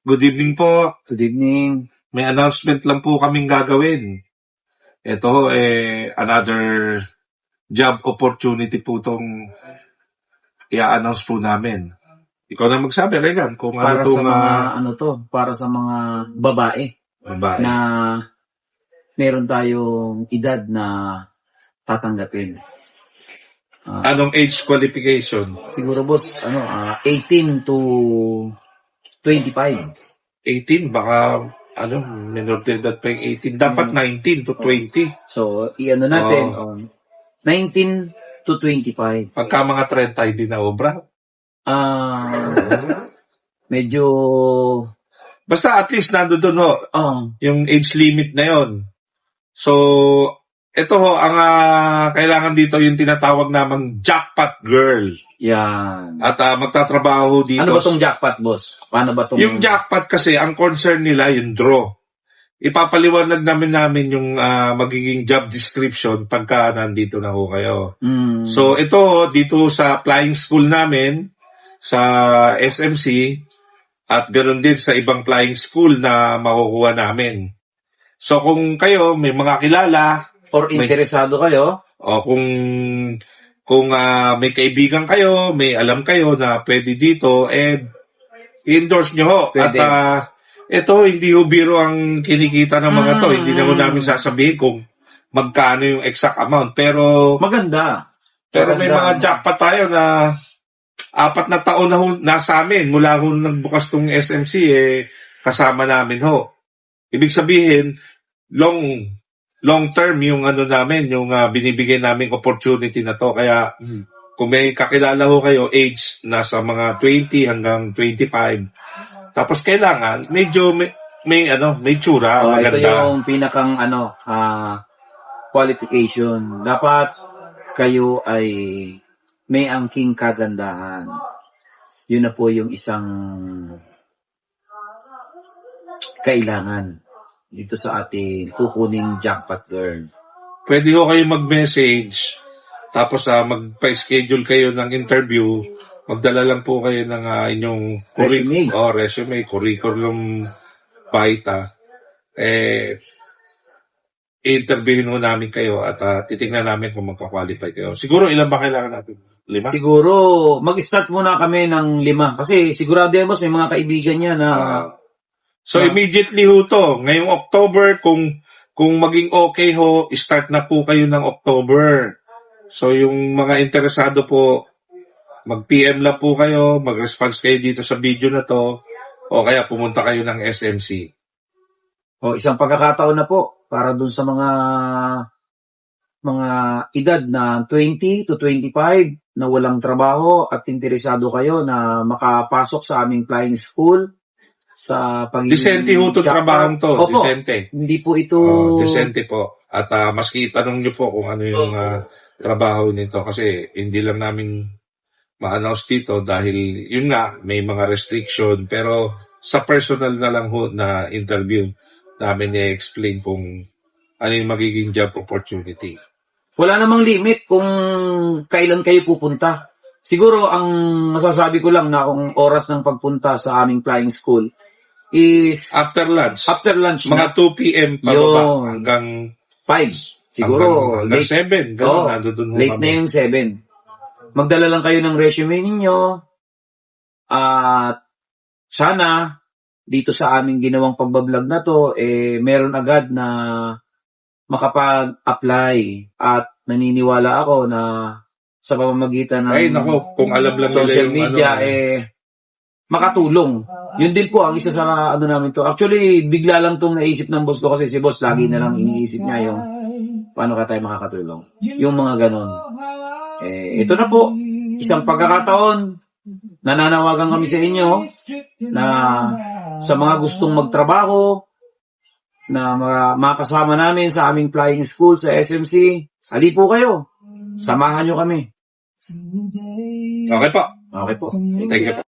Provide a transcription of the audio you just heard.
Good evening po. Good evening. May announcement lang po kaming gagawin. Ito, another job opportunity po itong i-announce po namin. Ikaw na magsabi, Regan, kung Para ano sa itong mga para sa mga babae babae. na meron tayong edad na tatanggapin. Anong age qualification? Siguro boss, 18 to 25. 18, baka minor de edad pa yung 18. Dapat 19 to 20. So, i-ano natin, 19 to 25. Pagka mga 30, hindi na obra. Medyo, Basta at least nandun ho, yung age limit na yon. So, ito ho, ang kailangan dito yung tinatawag namang jackpot girl. yan. At magtatrabaho dito. Ano ba tong jackpot, boss? Paano ba tong... Yung jackpot kasi, ang concern nila yung draw. Ipapaliwanag namin yung magiging job description pagka nandito na ho kayo. So, ito dito sa flying school namin, sa SMC, at ganoon din sa ibang flying school na makukuha namin. So, kung kayo may mga kilala, or interesado kayo, o kung may kaibigan kayo, may alam kayo na pwede dito, i-endorse nyo ho. Pwede. At ito, hindi ho biro ang kinikita ng mga to. Hindi na ho namin sasabihin kung magkano yung exact amount. Pero maganda. may mga jackpot tayo na 4 na taon na ho nasa amin. Mula ho nagbukas tong SMC, kasama namin ho. Ibig sabihin, long term yung namin, yung binibigay naming opportunity na to. Kaya kung may kakilala ho kayo, age nasa mga 20 hanggang 25. Tapos kailangan medyo may tsura, maganda. Ito yung pinakang qualification. Dapat kayo ay may angking kagandahan. Yun na po yung isang kailangan dito sa ating kukuning jackpot girl. Pwede ho kayo mag-message, tapos magpa-schedule kayo ng interview, magdala lang po kayo ng inyong resume, curriculum vitae. I-interviewin ho namin kayo at titingnan namin kung magka-qualify kayo. Siguro ilan ba kailangan natin? 5? Siguro, mag-start muna kami ng 5. Kasi sigurado yan, boss, may mga kaibigan niya na... So immediately ho to. Ngayong October, kung maging okay ho, start na po kayo ng October. So yung mga interesado po, mag-PM lang po kayo, mag-response kayo dito sa video na to, o kaya pumunta kayo ng SMC. Isang pagkakataon na po para dun sa mga edad na 20 to 25 na walang trabaho at interesado kayo na makapasok sa aming flying school sa pagiging... Decente ho ito trabaho to. Opo. Decente. Hindi po ito... Decente po. At maski itanong nyo po kung ano yung trabaho nito kasi hindi lang namin ma-announce dito dahil yun nga, may mga restriction. Pero sa personal na lang ho na interview namin i-explain kung ano yung magiging job opportunity. Wala namang limit kung kailan kayo pupunta. Siguro ang masasabi ko lang na kung oras ng pagpunta sa aming flying school is... After lunch. Mga 2 p.m. pababa hanggang 5. Siguro hanggang late. 7. Ganun, late na yung 7. Magdala lang kayo ng resume ninyo at sana dito sa aming ginawang pagbablog na to, meron agad na makapag-apply at naniniwala ako na sa pamamagitan ng kung alam lang social media, makatulong. Yun din po ang isa sa namin to. Actually, bigla lang tong naisip ng boss ko kasi si boss lagi na lang iniisip niya yung paano ka tayo makakatulong. Yung mga ganon. Ito na po, isang pagkakataon, nananawagan kami sa inyo na sa mga gustong magtrabaho, na makasama namin sa aming flying school sa SMC, hali po kayo. Samahan nyo kami. Okay po. Okay po. Thank you po.